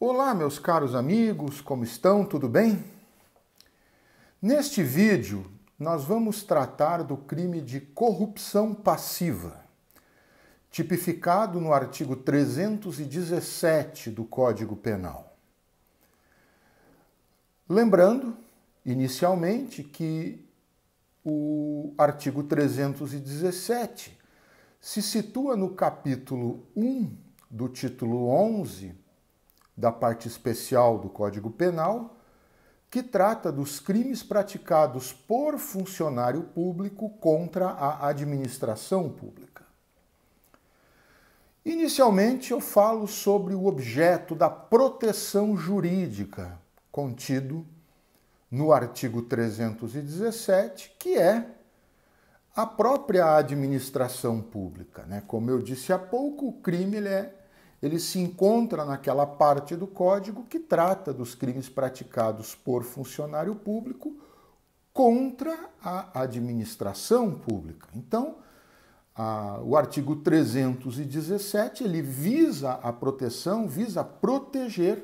Olá, meus caros amigos, como estão? Tudo bem? Neste vídeo, nós vamos tratar do crime de corrupção passiva, tipificado no artigo 317 do Código Penal. Lembrando, inicialmente, que o artigo 317 se situa no capítulo 1 do título 11 da parte especial do Código Penal, que trata dos crimes praticados por funcionário público contra a administração pública. Inicialmente, eu falo sobre o objeto da proteção jurídica contido no artigo 317, que é a própria administração pública, né? Como eu disse há pouco, o crime ele se encontra naquela parte do Código que trata dos crimes praticados por funcionário público contra a administração pública. Então, o artigo 317 ele visa a proteção, visa proteger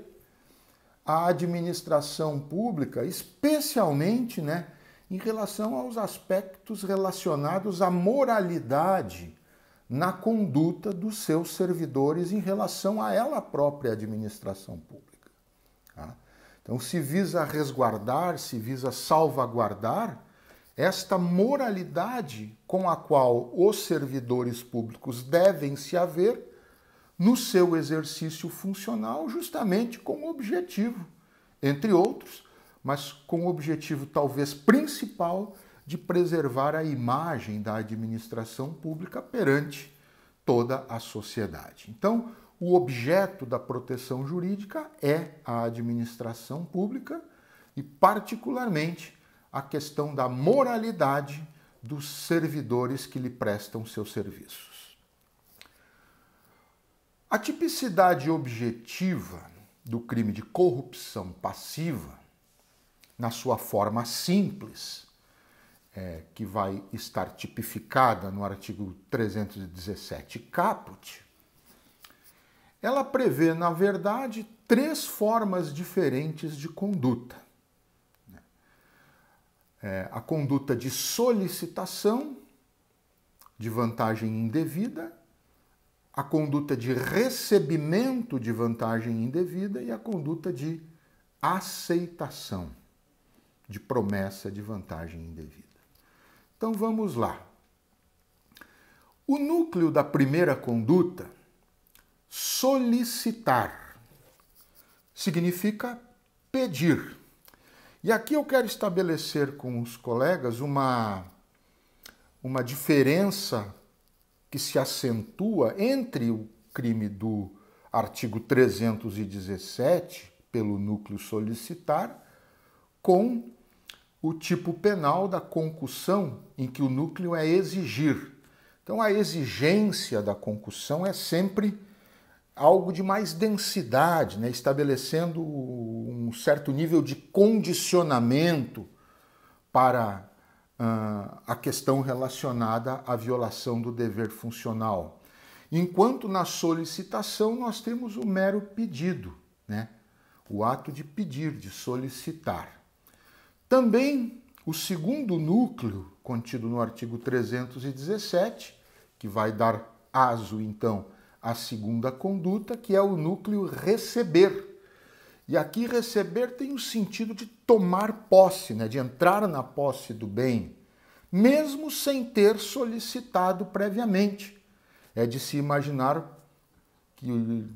a administração pública, especialmente, né, em relação aos aspectos relacionados à moralidade na conduta dos seus servidores em relação a ela própria administração pública. Tá? Então, se visa resguardar, se visa salvaguardar esta moralidade com a qual os servidores públicos devem se haver no seu exercício funcional, justamente com o objetivo, entre outros, mas com o objetivo talvez principal de preservar a imagem da administração pública perante toda a sociedade. Então, o objeto da proteção jurídica é a administração pública e, particularmente, a questão da moralidade dos servidores que lhe prestam seus serviços. A tipicidade objetiva do crime de corrupção passiva, na sua forma simples, que vai estar tipificada no artigo 317 caput, ela prevê, na verdade, três formas diferentes de conduta. A conduta de solicitação de vantagem indevida, a conduta de recebimento de vantagem indevida e a conduta de aceitação de promessa de vantagem indevida. Então vamos lá. O núcleo da primeira conduta, solicitar, significa pedir. E aqui eu quero estabelecer com os colegas uma diferença que se acentua entre o crime do artigo 317, pelo núcleo solicitar, com o tipo penal da concussão, em que o núcleo é exigir. Então, a exigência da concussão é sempre algo de mais densidade, né? Estabelecendo um certo nível de condicionamento para a questão relacionada à violação do dever funcional. Enquanto na solicitação nós temos o mero pedido, né? O ato de pedir, de solicitar. Também o segundo núcleo, contido no artigo 317, que vai dar aso, então, à segunda conduta, que é o núcleo receber. E aqui receber tem o sentido de tomar posse, né? De entrar na posse do bem, mesmo sem ter solicitado previamente. É de se imaginar que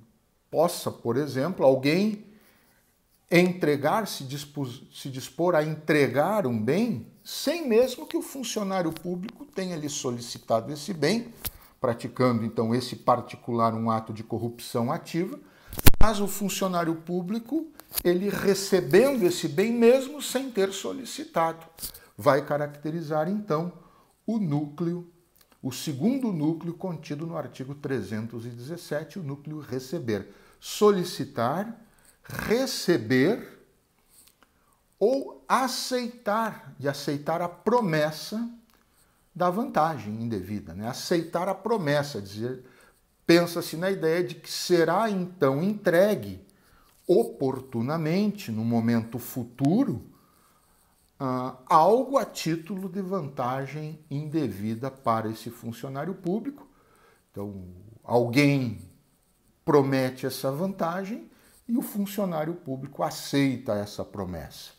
possa, por exemplo, alguém se dispor a entregar um bem sem mesmo que o funcionário público tenha lhe solicitado esse bem, praticando então esse particular um ato de corrupção ativa, mas o funcionário público, ele recebendo esse bem mesmo sem ter solicitado, vai caracterizar então o segundo núcleo contido no artigo 317, o núcleo receber. Solicitar, receber ou aceitar, e aceitar a promessa da vantagem indevida, né? Aceitar a promessa, dizer, pensa-se na ideia de que será então entregue oportunamente, no momento futuro, algo a título de vantagem indevida para esse funcionário público. Então, alguém promete essa vantagem e o funcionário público aceita essa promessa.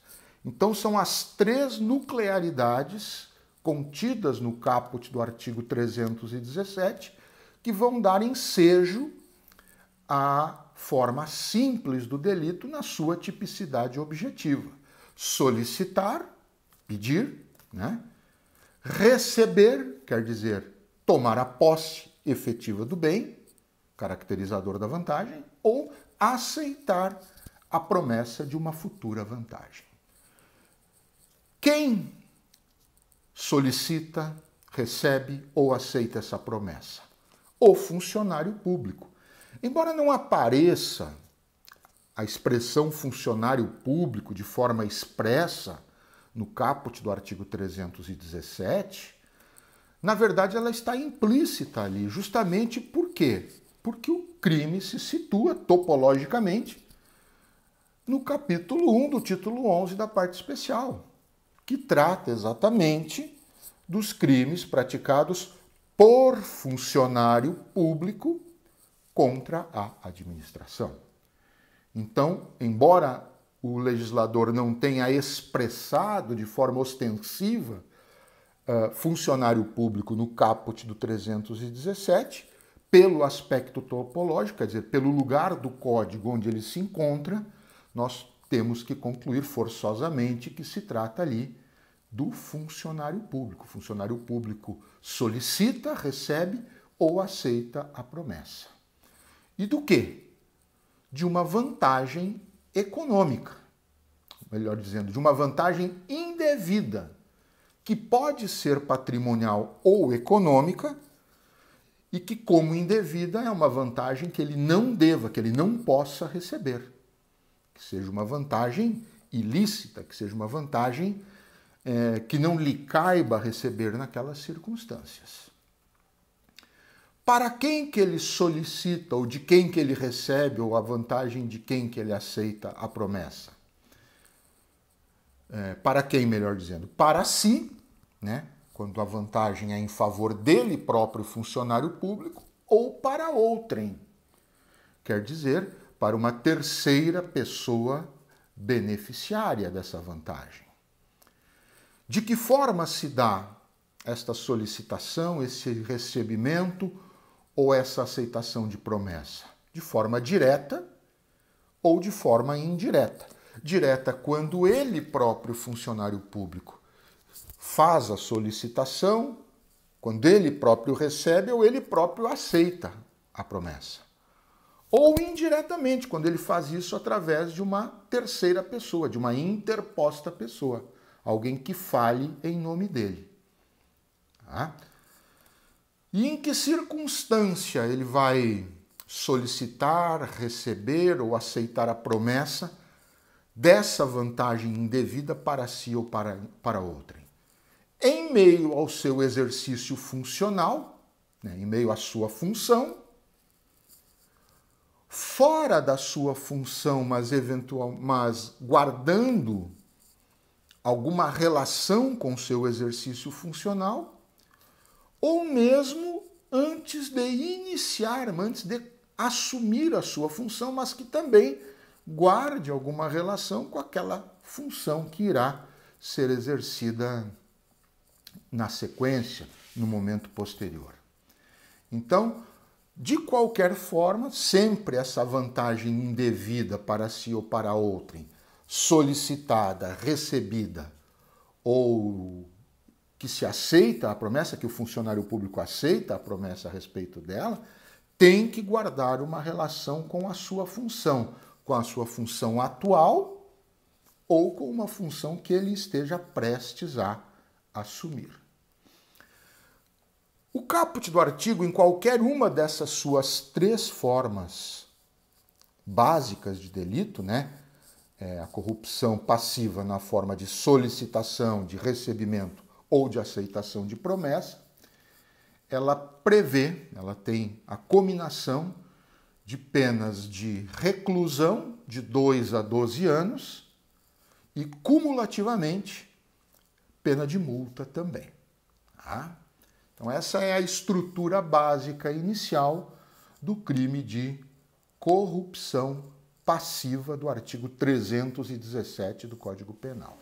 Então, são as três nuclearidades contidas no caput do artigo 317 que vão dar ensejo à forma simples do delito na sua tipicidade objetiva. Solicitar, pedir, né? Receber, quer dizer, tomar a posse efetiva do bem, caracterizador da vantagem, ou aceitar a promessa de uma futura vantagem. Quem solicita, recebe ou aceita essa promessa? O funcionário público. Embora não apareça a expressão funcionário público de forma expressa no caput do artigo 317, na verdade ela está implícita ali, justamente por quê? Porque o crime se situa topologicamente no capítulo 1 do título 11 da parte especial, que trata exatamente dos crimes praticados por funcionário público contra a administração. Então, embora o legislador não tenha expressado de forma ostensiva funcionário público no caput do 317, pelo aspecto topológico, quer dizer, pelo lugar do código onde ele se encontra, nós temos que concluir forçosamente que se trata ali do funcionário público. O funcionário público solicita, recebe ou aceita a promessa. E do quê? De uma vantagem econômica, melhor dizendo, de uma vantagem indevida, que pode ser patrimonial ou econômica, e que, como indevida, é uma vantagem que ele não deva, que ele não possa receber. Que seja uma vantagem ilícita, que seja uma vantagem que não lhe caiba receber naquelas circunstâncias. Para quem que ele solicita, ou de quem que ele recebe, ou a vantagem de quem que ele aceita a promessa? Para quem, melhor dizendo? Para si, né? Quando a vantagem é em favor dele próprio funcionário público, ou para outrem. Quer dizer, para uma terceira pessoa beneficiária dessa vantagem. De que forma se dá esta solicitação, esse recebimento ou essa aceitação de promessa? De forma direta ou de forma indireta. Direta quando ele próprio, funcionário público, faz a solicitação, quando ele próprio recebe ou ele próprio aceita a promessa. Ou indiretamente, quando ele faz isso através de uma terceira pessoa, de uma interposta pessoa, alguém que fale em nome dele. Tá? E em que circunstância ele vai solicitar, receber ou aceitar a promessa dessa vantagem indevida para si ou para outrem? Em meio ao seu exercício funcional, né, em meio à sua função, fora da sua função, mas guardando alguma relação com o seu exercício funcional, ou mesmo antes de iniciar, antes de assumir a sua função, mas que também guarde alguma relação com aquela função que irá ser exercida na sequência, no momento posterior. Então, de qualquer forma, sempre essa vantagem indevida para si ou para outrem, solicitada, recebida, ou que se aceita a promessa, que o funcionário público aceita a promessa a respeito dela, tem que guardar uma relação com a sua função atual ou com uma função que ele esteja prestes a assumir. O caput do artigo, em qualquer uma dessas suas três formas básicas de delito, né? A corrupção passiva na forma de solicitação, de recebimento ou de aceitação de promessa, ela prevê, ela tem a cominação de penas de reclusão de 2 a 12 anos e, cumulativamente, pena de multa também. Tá? Então, essa é a estrutura básica inicial do crime de corrupção passiva do artigo 317 do Código Penal.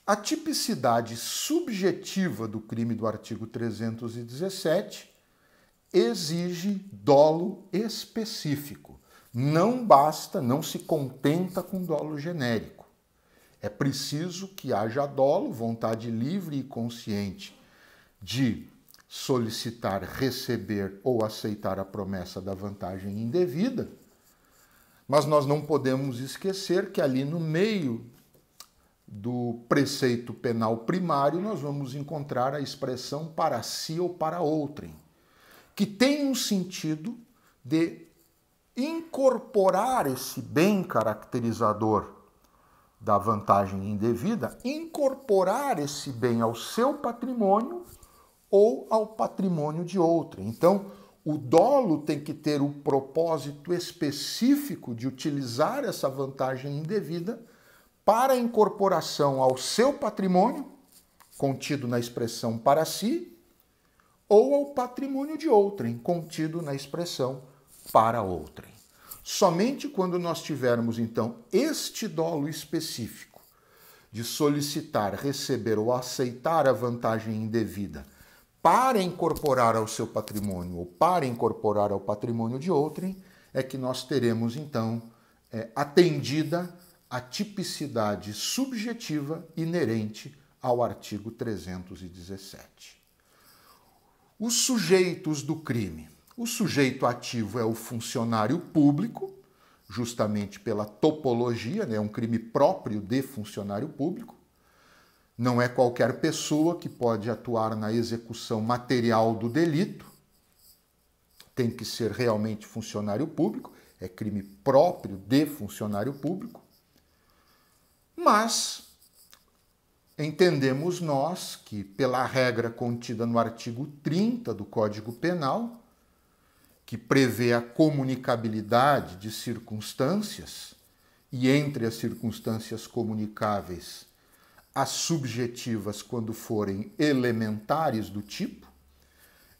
A tipicidade subjetiva do crime do artigo 317 exige dolo específico. Não basta, não se contenta com dolo genérico. É preciso que haja dolo, vontade livre e consciente de solicitar, receber ou aceitar a promessa da vantagem indevida, mas nós não podemos esquecer que ali no meio do preceito penal primário nós vamos encontrar a expressão para si ou para outrem, que tem um sentido de incorporar esse bem caracterizador da vantagem indevida, incorporar esse bem ao seu patrimônio ou ao patrimônio de outrem. Então, o dolo tem que ter o propósito específico de utilizar essa vantagem indevida para a incorporação ao seu patrimônio, contido na expressão para si, ou ao patrimônio de outrem, contido na expressão para outrem. Somente quando nós tivermos, então, este dolo específico de solicitar, receber ou aceitar a vantagem indevida para incorporar ao seu patrimônio ou para incorporar ao patrimônio de outrem, é que nós teremos, então, atendida a tipicidade subjetiva inerente ao artigo 317. Os sujeitos do crime. O sujeito ativo é o funcionário público, justamente pela topologia, é um crime próprio de funcionário público. Não é qualquer pessoa que pode atuar na execução material do delito. Tem que ser realmente funcionário público, é crime próprio de funcionário público. Mas entendemos nós que, pela regra contida no artigo 30 do Código Penal, que prevê a comunicabilidade de circunstâncias, e entre as circunstâncias comunicáveis, as subjetivas quando forem elementares do tipo,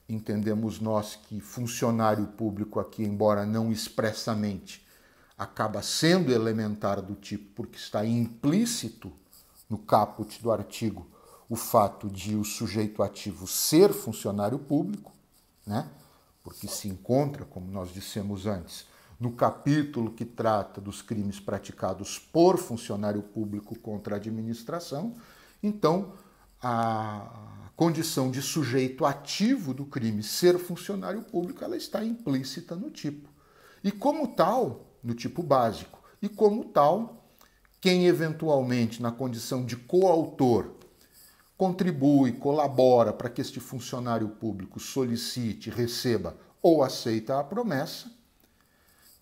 entendemos nós que funcionário público aqui, embora não expressamente, acaba sendo elementar do tipo porque está implícito no caput do artigo o fato de o sujeito ativo ser funcionário público, né? Porque se encontra, como nós dissemos antes, no capítulo que trata dos crimes praticados por funcionário público contra a administração. Então, a condição de sujeito ativo do crime ser funcionário público, ela está implícita no tipo. E como tal, no tipo básico, e como tal, quem eventualmente, na condição de coautor, contribui, colabora para que este funcionário público solicite, receba ou aceita a promessa,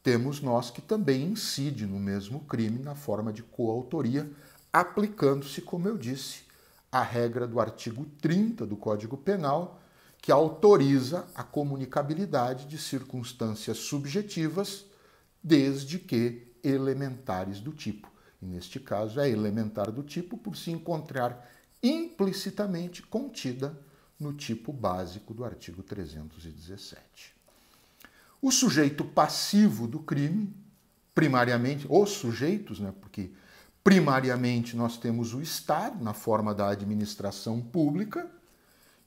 temos nós que também incide no mesmo crime na forma de coautoria, aplicando-se, como eu disse, a regra do artigo 30 do Código Penal, que autoriza a comunicabilidade de circunstâncias subjetivas, desde que elementares do tipo. E neste caso é elementar do tipo por se encontrar implicitamente contida no tipo básico do artigo 317. O sujeito passivo do crime, primariamente, os sujeitos, porque primariamente nós temos o Estado, na forma da administração pública,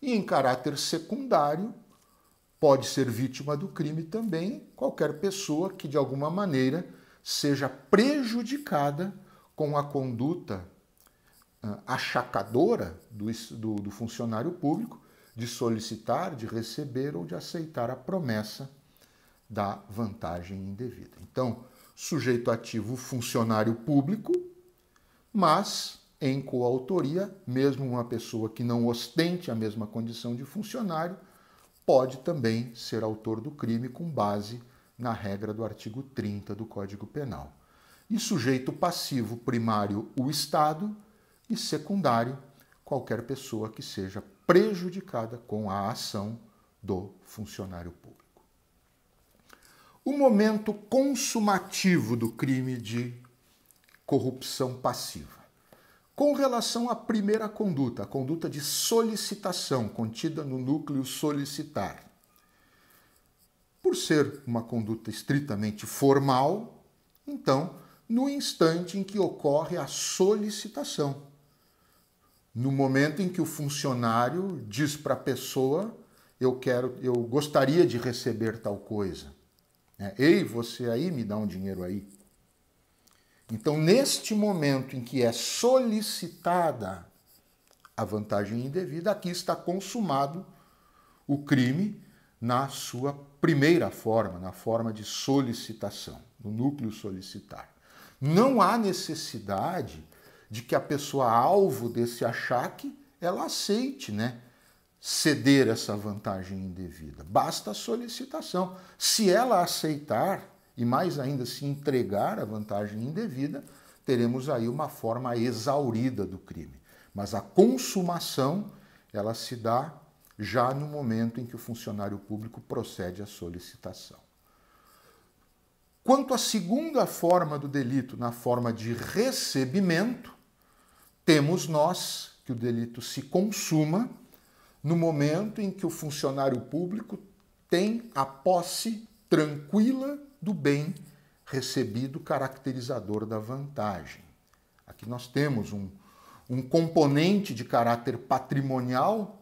e em caráter secundário, pode ser vítima do crime também qualquer pessoa que, de alguma maneira, seja prejudicada com a conduta achacadora do funcionário público de solicitar, de receber ou de aceitar a promessa da vantagem indevida. Então, sujeito ativo, funcionário público, mas em coautoria, mesmo uma pessoa que não ostente a mesma condição de funcionário, pode também ser autor do crime com base na regra do artigo 30 do Código Penal. E sujeito passivo primário, o Estado, e secundário, qualquer pessoa que seja prejudicada com a ação do funcionário público. O momento consumativo do crime de corrupção passiva. Com relação à primeira conduta, a conduta de solicitação, contida no núcleo solicitar. Por ser uma conduta estritamente formal, então, no instante em que ocorre a solicitação, no momento em que o funcionário diz para a pessoa, eu gostaria de receber tal coisa. Ei, você aí, me dá um dinheiro aí. Então, neste momento em que é solicitada a vantagem indevida, aqui está consumado o crime na sua primeira forma, na forma de solicitação, no núcleo solicitar. Não há necessidade de que a pessoa alvo desse achaque ela aceite, ceder essa vantagem indevida. Basta a solicitação. Se ela aceitar, e mais ainda se entregar a vantagem indevida, teremos aí uma forma exaurida do crime. Mas a consumação, ela se dá já no momento em que o funcionário público procede à solicitação. Quanto à segunda forma do delito, na forma de recebimento, temos nós que o delito se consuma no momento em que o funcionário público tem a posse tranquila do bem recebido, caracterizador da vantagem. Aqui nós temos um componente de caráter patrimonial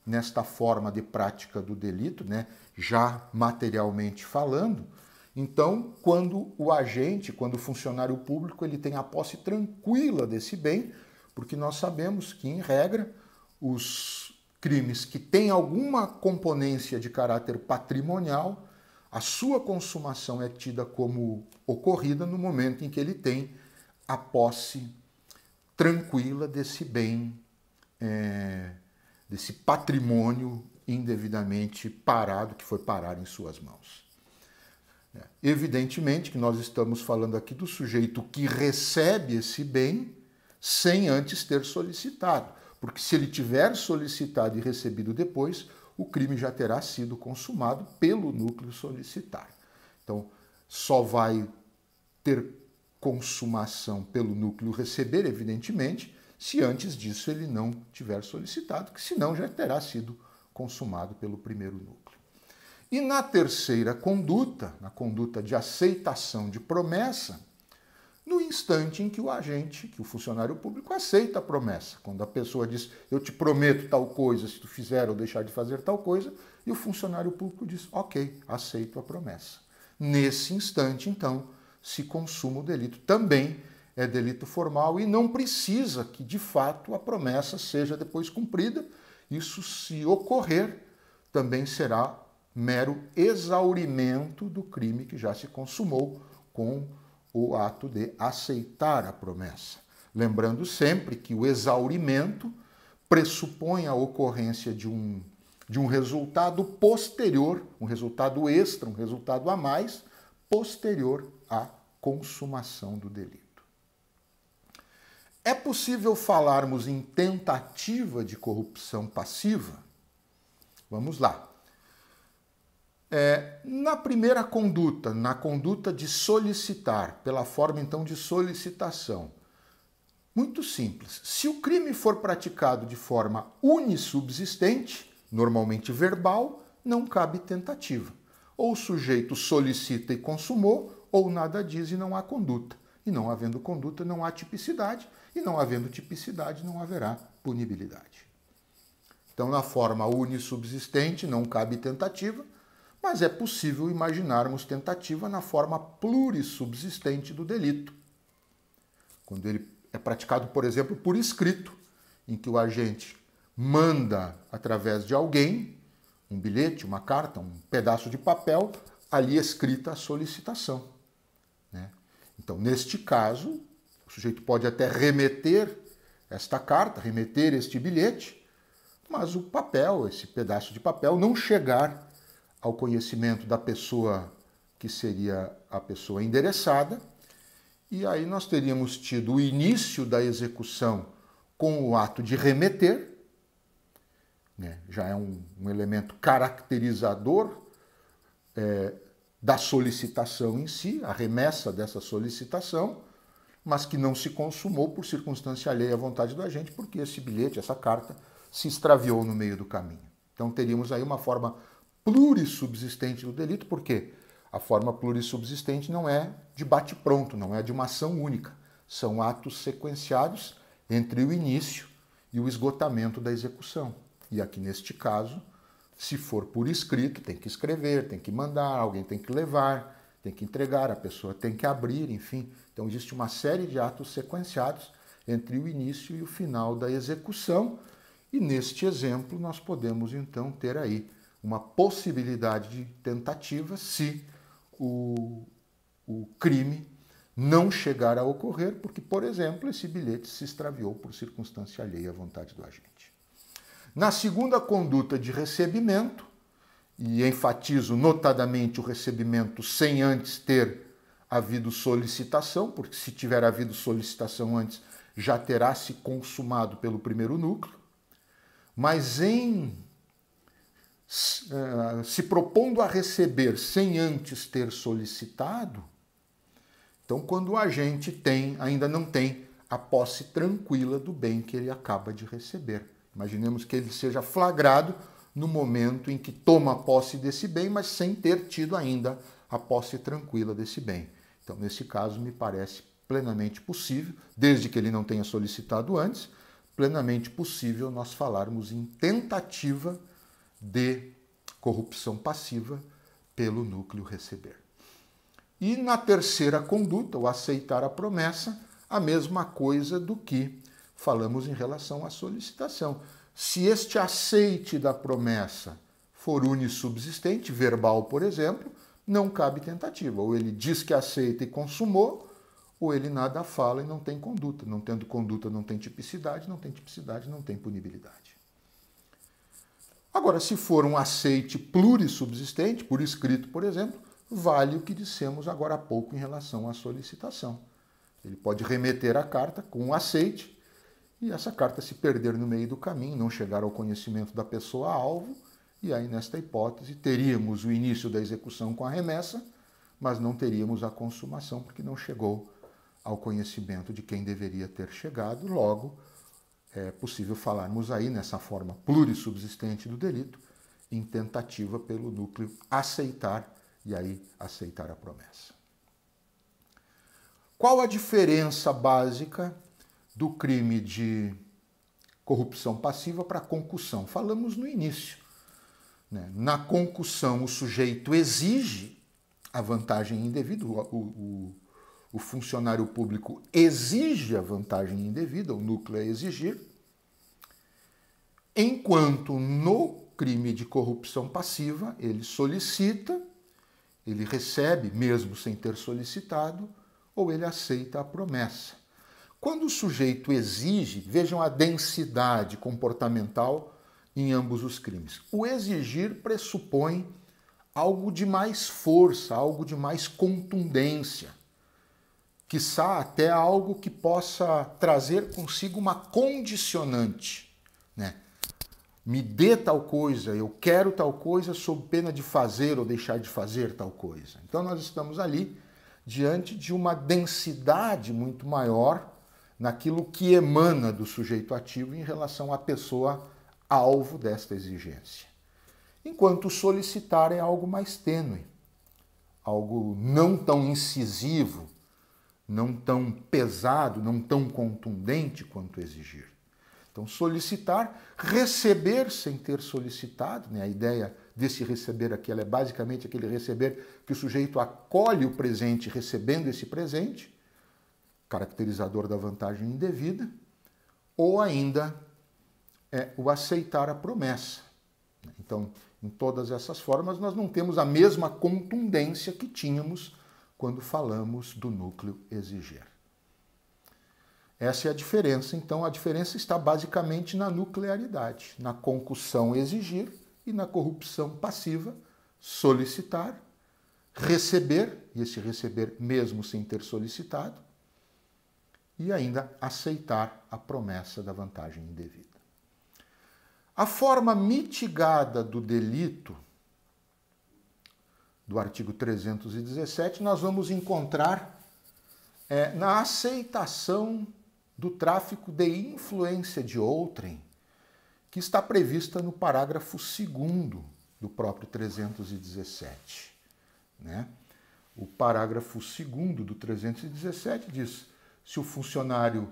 nesta forma de prática do delito, já materialmente falando. Então, quando o funcionário público, ele tem a posse tranquila desse bem, porque nós sabemos que, em regra, os crimes que têm alguma componência de caráter patrimonial, a sua consumação é tida como ocorrida no momento em que ele tem a posse tranquila desse bem, desse patrimônio indevidamente parado, que foi parar em suas mãos. Evidentemente que nós estamos falando aqui do sujeito que recebe esse bem sem antes ter solicitado, porque se ele tiver solicitado e recebido depois, o crime já terá sido consumado pelo núcleo solicitar. Então, só vai ter consumação pelo núcleo receber, evidentemente, se antes disso ele não tiver solicitado, que senão já terá sido consumado pelo primeiro núcleo. E na terceira conduta, na conduta de aceitação de promessa, no instante em que o funcionário público aceita a promessa. Quando a pessoa diz, eu te prometo tal coisa, se tu fizer ou deixar de fazer tal coisa, e o funcionário público diz, ok, aceito a promessa. Nesse instante, então, se consuma o delito. Também é delito formal e não precisa que, de fato, a promessa seja depois cumprida. Isso, se ocorrer, também será mero exaurimento do crime que já se consumou com o ato de aceitar a promessa. Lembrando sempre que o exaurimento pressupõe a ocorrência de um resultado posterior, um resultado extra, um resultado a mais, posterior à consumação do delito. É possível falarmos em tentativa de corrupção passiva? Vamos lá. Na primeira conduta, na conduta de solicitar, pela forma então de solicitação, muito simples. Se o crime for praticado de forma unissubsistente, normalmente verbal, não cabe tentativa. Ou o sujeito solicita e consumou, ou nada diz e não há conduta. E não havendo conduta, não há tipicidade, e não havendo tipicidade, não haverá punibilidade. Então, na forma unissubsistente, não cabe tentativa, mas é possível imaginarmos tentativa na forma plurissubsistente do delito. Quando ele é praticado, por exemplo, por escrito, em que o agente manda, através de alguém, um bilhete, uma carta, um pedaço de papel, ali escrita a solicitação. Então, neste caso, o sujeito pode até remeter esta carta, remeter este bilhete, mas o papel, esse pedaço de papel, não chegar ao conhecimento da pessoa que seria a pessoa endereçada, e aí nós teríamos tido o início da execução com o ato de remeter, já é um elemento caracterizador da solicitação em si, a remessa dessa solicitação, mas que não se consumou por circunstância alheia à vontade do agente, porque esse bilhete, essa carta, se extraviou no meio do caminho. Então teríamos aí uma forma plurissubsistente do delito, porque a forma plurissubsistente não é de bate-pronto, não é de uma ação única. São atos sequenciados entre o início e o esgotamento da execução. E aqui neste caso, se for por escrito, tem que escrever, tem que mandar, alguém tem que levar, tem que entregar, a pessoa tem que abrir, enfim. Então existe uma série de atos sequenciados entre o início e o final da execução. E neste exemplo nós podemos então ter aí uma possibilidade de tentativa se o crime não chegar a ocorrer, porque, por exemplo, esse bilhete se extraviou por circunstância alheia à vontade do agente. Na segunda conduta de recebimento, e enfatizo notadamente o recebimento sem antes ter havido solicitação, porque se tiver havido solicitação antes, já terá se consumado pelo primeiro núcleo, mas em se propondo a receber sem antes ter solicitado, então quando o agente ainda não tem a posse tranquila do bem que ele acaba de receber. Imaginemos que ele seja flagrado no momento em que toma posse desse bem, mas sem ter tido ainda a posse tranquila desse bem. Então, nesse caso, me parece plenamente possível, desde que ele não tenha solicitado antes, plenamente possível nós falarmos em tentativa de corrupção passiva pelo núcleo receber. E na terceira conduta, o aceitar a promessa, a mesma coisa do que falamos em relação à solicitação. Se este aceite da promessa for unissubsistente, verbal, por exemplo, não cabe tentativa. Ou ele diz que aceita e consumou, ou ele nada fala e não tem conduta. Não tendo conduta, não tem tipicidade, não tem tipicidade, não tem punibilidade. Agora, se for um aceite plurissubsistente, por escrito, por exemplo, vale o que dissemos agora há pouco em relação à solicitação. Ele pode remeter a carta com um aceite e essa carta se perder no meio do caminho, não chegar ao conhecimento da pessoa-alvo, e aí, nesta hipótese, teríamos o início da execução com a remessa, mas não teríamos a consumação, porque não chegou ao conhecimento de quem deveria ter chegado. Logo, é possível falarmos aí, nessa forma plurissubsistente do delito, em tentativa pelo núcleo aceitar, e aí aceitar a promessa. Qual a diferença básica do crime de corrupção passiva para a concussão? Falamos no início. Na concussão, o sujeito exige a vantagem indevida, o funcionário público exige a vantagem indevida, o núcleo é exigir, enquanto no crime de corrupção passiva, ele solicita, ele recebe, mesmo sem ter solicitado, ou ele aceita a promessa. Quando o sujeito exige, vejam a densidade comportamental em ambos os crimes. O exigir pressupõe algo de mais força, algo de mais contundência, quiçá até algo que possa trazer consigo uma condicionante, né? Me dê tal coisa, eu quero tal coisa sob pena de fazer ou deixar de fazer tal coisa. Então nós estamos ali diante de uma densidade muito maior naquilo que emana do sujeito ativo em relação à pessoa alvo desta exigência. Enquanto solicitar é algo mais tênue, algo não tão incisivo, não tão pesado, não tão contundente quanto exigir. Então, solicitar, receber sem ter solicitado, né? A ideia desse receber aqui ela é basicamente aquele receber que o sujeito acolhe o presente recebendo esse presente, caracterizador da vantagem indevida, ou ainda o aceitar a promessa. Então, em todas essas formas, nós não temos a mesma contundência que tínhamos quando falamos do núcleo exigir. Essa é a diferença. Então, a diferença está basicamente na nuclearidade, na concussão exigir e na corrupção passiva solicitar, receber, e esse receber mesmo sem ter solicitado, e ainda aceitar a promessa da vantagem indevida. A forma mitigada do delito do artigo 317, nós vamos encontrar na aceitação do tráfico de influência de outrem, que está prevista no parágrafo 2º do próprio 317. Né? O parágrafo 2º do 317 diz: se o funcionário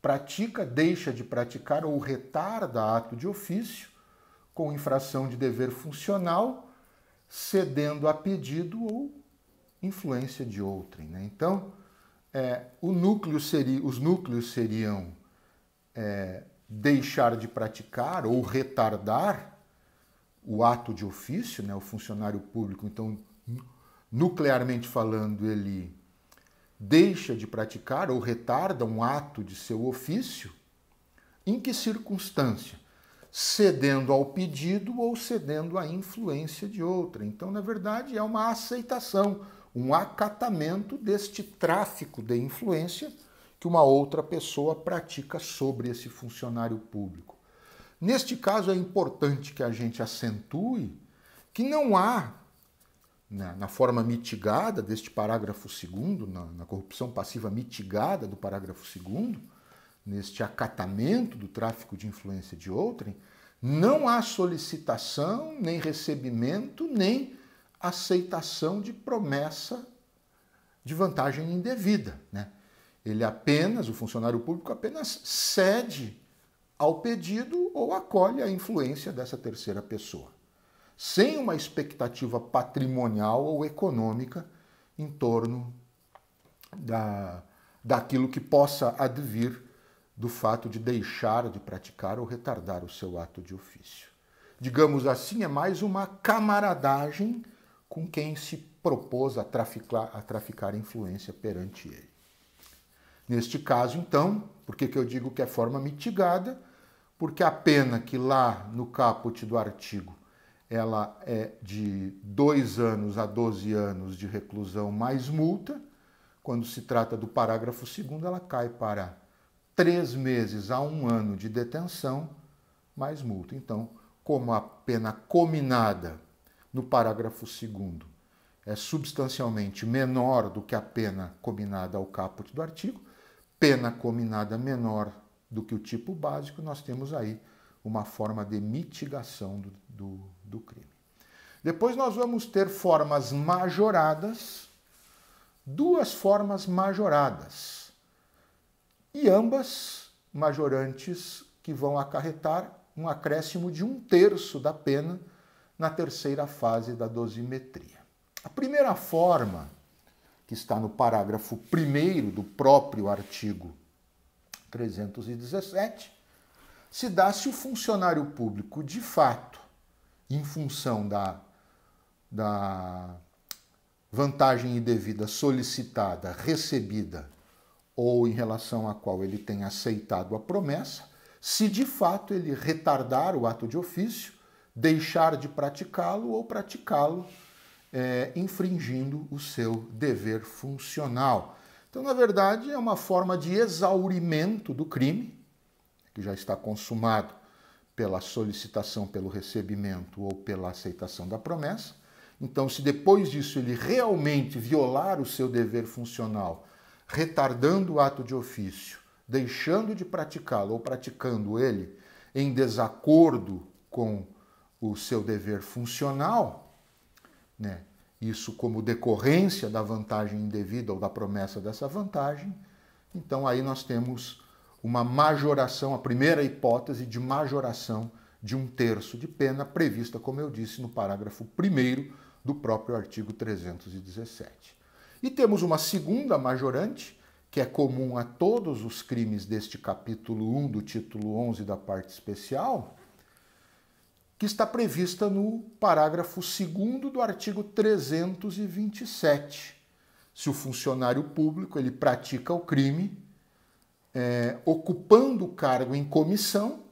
pratica, deixa de praticar ou retarda ato de ofício com infração de dever funcional, cedendo a pedido ou influência de outrem. Né? Então, os núcleos seriam deixar de praticar ou retardar o ato de ofício, né? O funcionário público, então, nuclearmente falando, ele deixa de praticar ou retarda um ato de seu ofício. Em que circunstância? Cedendo ao pedido ou cedendo à influência de outra. Então, na verdade, é uma aceitação, um acatamento deste tráfico de influência que uma outra pessoa pratica sobre esse funcionário público. Neste caso, é importante que a gente acentue que não há, na forma mitigada deste parágrafo 2º, na corrupção passiva mitigada do parágrafo 2º, neste acatamento do tráfico de influência de outrem, não há solicitação, nem recebimento, nem aceitação de promessa de vantagem indevida. Né? O funcionário público apenas cede ao pedido ou acolhe a influência dessa terceira pessoa, sem uma expectativa patrimonial ou econômica em torno daquilo que possa advir do fato de deixar de praticar ou retardar o seu ato de ofício. Digamos assim, é mais uma camaradagem com quem se propôs a traficar influência perante ele. Neste caso, então, por que eu digo que é forma mitigada? Porque a pena que lá no caput do artigo ela é de 2 anos a 12 anos de reclusão mais multa, quando se trata do parágrafo 2º, ela cai para 3 meses a 1 ano de detenção mais multa. Então, como a pena cominada no parágrafo 2º é substancialmente menor do que a pena cominada ao caput do artigo, pena cominada menor do que o tipo básico, nós temos aí uma forma de mitigação do crime. Depois nós vamos ter formas majoradas, 2 formas majoradas, e ambas majorantes que vão acarretar um acréscimo de 1/3 da pena na terceira fase da dosimetria. A primeira forma, que está no parágrafo 1º do próprio artigo 317, se dá se o funcionário público, de fato, em função da vantagem indevida solicitada, recebida, ou em relação à qual ele tem aceitado a promessa, se de fato ele retardar o ato de ofício, deixar de praticá-lo ou praticá-lo infringindo o seu dever funcional. Então, na verdade, é uma forma de exaurimento do crime, que já está consumado pela solicitação, pelo recebimento ou pela aceitação da promessa. Então, se depois disso ele realmente violar o seu dever funcional, retardando o ato de ofício, deixando de praticá-lo ou praticando ele em desacordo com o seu dever funcional, né? Isso como decorrência da vantagem indevida ou da promessa dessa vantagem, então aí nós temos uma majoração, a primeira hipótese de majoração de 1/3 de pena prevista, como eu disse, no parágrafo 1º do próprio artigo 317. E temos uma segunda majorante, que é comum a todos os crimes deste capítulo 1 do título 11 da parte especial, que está prevista no parágrafo 2º do artigo 327. Se o funcionário público ele pratica o crime ocupando o cargo em comissão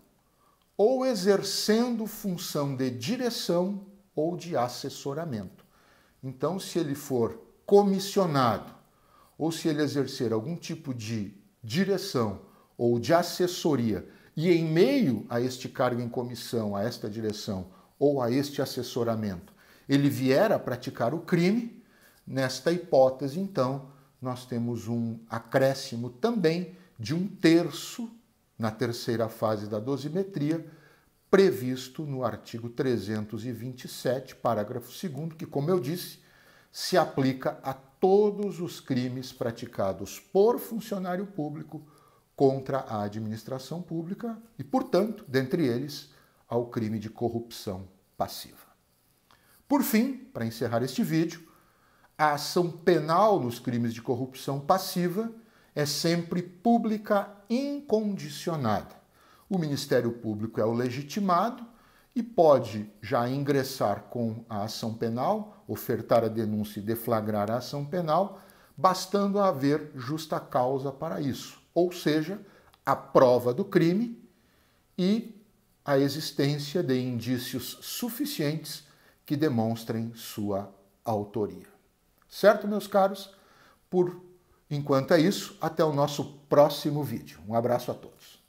ou exercendo função de direção ou de assessoramento. Então, se ele for comissionado ou se ele exercer algum tipo de direção ou de assessoria e em meio a este cargo em comissão, a esta direção ou a este assessoramento, ele vier a praticar o crime, nesta hipótese, então, nós temos um acréscimo também de 1/3 na terceira fase da dosimetria, previsto no artigo 327, parágrafo 2º, que, como eu disse, se aplica a todos os crimes praticados por funcionário público contra a administração pública e, portanto, dentre eles, ao crime de corrupção passiva. Por fim, para encerrar este vídeo, a ação penal nos crimes de corrupção passiva é sempre pública incondicionada. O Ministério Público é o legitimado e pode já ingressar com a ação penal, ofertar a denúncia e deflagrar a ação penal, bastando haver justa causa para isso, ou seja, a prova do crime e a existência de indícios suficientes que demonstrem sua autoria. Certo, meus caros? Por enquanto é isso. Até o nosso próximo vídeo. Um abraço a todos.